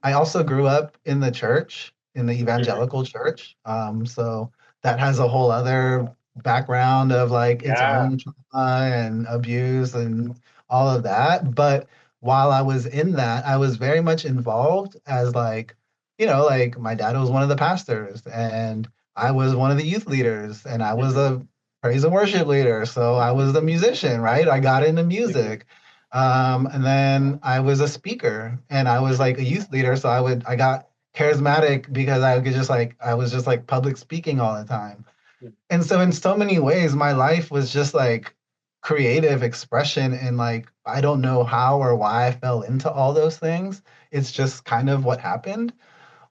I also grew up in the church, in the Hmm. evangelical church. So that has a whole other background of like its Yeah. own trauma and abuse and all of that. But while I was in that, I was very much involved as like, like my dad was one of the pastors and I was one of the youth leaders and I was Hmm. a praise and worship leader. So I was the musician, right? I got into Hmm. music. And then I was a speaker and I was like a Hmm. youth leader. So I got charismatic because I was just like public speaking all the time. And so in so many ways, my life was just like creative expression and like, I don't know how or why I fell into all those things. It's just kind of what happened.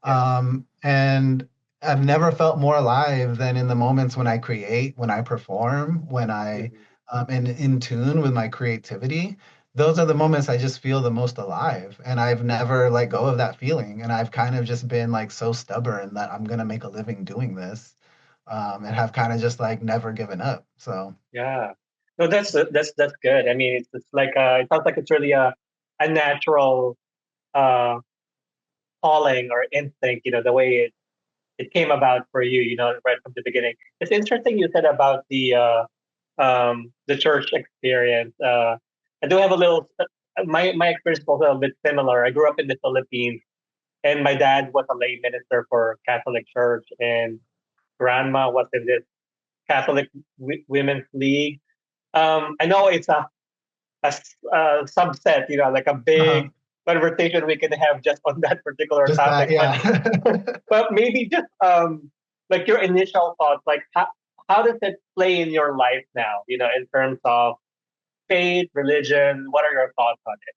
Yeah. And I've never felt more alive than in the moments when I create, when I perform, when I Hmm. am in tune with my creativity. Those are the moments I just feel the most alive. And I've never let go of that feeling. And I've kind of just been like so stubborn that I'm going to make a living doing this, and have kind of just like never given up. So, Yeah. No, that's good. I mean, it's like it sounds like it's really a natural uh calling or instinct. The way it came about for you. Right from the beginning. It's interesting you said about the church experience. I do have a little. My experience was a little bit similar. I grew up in the Philippines, and my dad was a lay minister for Catholic Church, and grandma was in this Catholic Women's League. I know it's a subset, like a uh big conversation we can have just on that particular just that, topic, but yeah. but maybe just like your initial thoughts, like how does it play in your life now? In terms of faith, religion. What are your thoughts on it?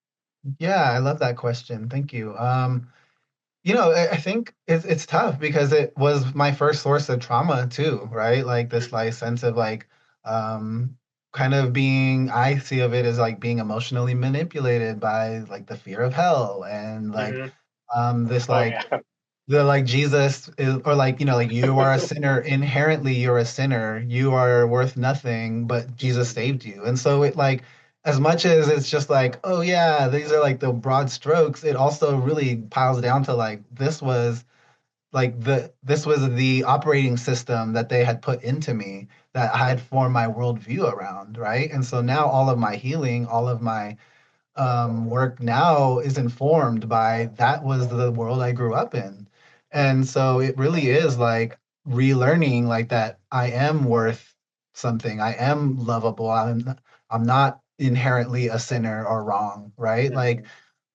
Yeah, I love that question. Thank you. I think it's tough because it was my first source of trauma too, right? Like this like sense of like um kind of being I see of it as like being emotionally manipulated by like the fear of hell and like Hmm. this Oh like yeah. the like Jesus is or like like you are a sinner inherently you're a sinner you are worth nothing but Jesus Hmm. saved you and so it like as much as it's just like oh yeah these are like the broad strokes it also really piles down to like this was the operating system that they had put into me that I had formed my worldview around, right? And so now all of my healing all of my work now is informed by that was the world I grew up in. And so it really is like relearning like that I am worth something. I am lovable. I'm not inherently a sinner or wrong, right? Like Hmm.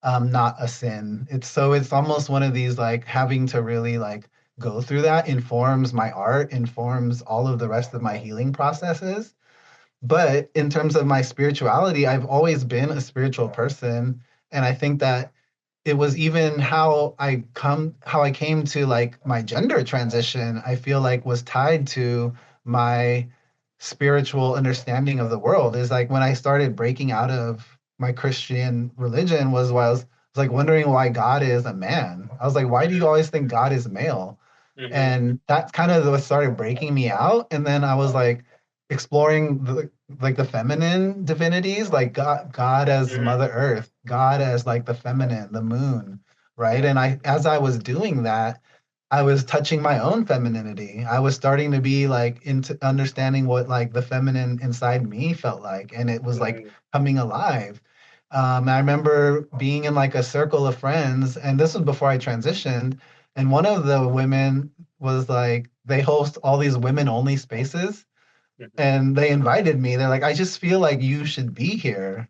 I'm not a sin. It's almost one of these like having to really like go through that informs my art, informs all of the rest of my healing processes. But in terms of my spirituality, I've always been a spiritual person. And I think that it was even how I came to like my gender transition, I feel like was tied to my spiritual understanding of the world. Is like when I started breaking out of my Christian religion was like wondering why God is a man. I was like, why do you always think God is male? Hmm. And that's kind of what started breaking me out. And then I was like exploring the feminine divinities, like God as Hmm. Mother Earth, God as like the feminine, the moon, right? Yeah. And as I was doing that, I was touching my own femininity. I was starting to be like into understanding what like the feminine inside me felt like, and it was like Hmm. coming alive. I remember being in like a circle of friends, and this was before I transitioned. And one of the women was like, they host all these women only spaces Hmm. and they invited me. They're like, I just feel like you should be here,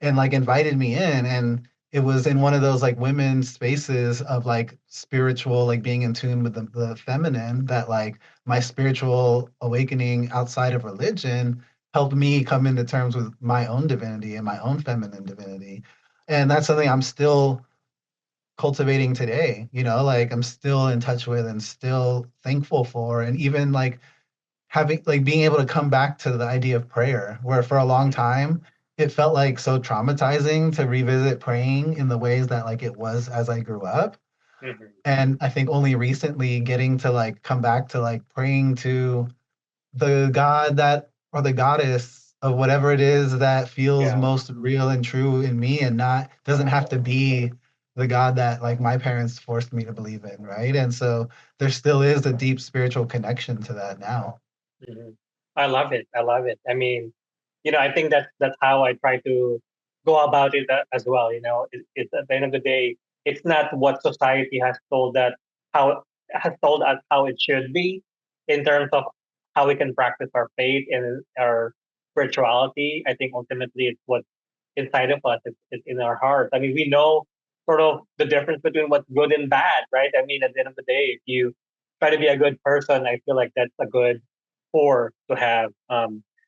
and like invited me in. And it was in one of those like women's spaces of like spiritual, like being in tune with the feminine that like my spiritual awakening outside of religion helped me come into terms with my own divinity and my own feminine divinity. And that's something I'm still cultivating today, like I'm still in touch with and still thankful for. And even like having like being able to come back to the idea of prayer, where for a long Hmm. time it felt like so traumatizing to revisit praying in the ways that like it was as I grew up. Hmm. And I think only recently getting to like come back to like praying to the God that or the goddess of whatever it is that feels Yeah. most real and true in me and not doesn't have to be the God that like my parents forced me to believe in, right? And so there still is a deep spiritual connection to that now. Mhm. I love it. I love it. I mean, I think that's how I try to go about it as well. It's at the end of the day, it's not what society has told that how has told us how it should be in terms of how we can practice our faith and our spirituality. I think ultimately it's what's inside of us. It's in our hearts. I mean, we know sort of the difference between what's good and bad, right? I mean, at the end of the day, if you try to be a good person, I feel like that's a good core to have.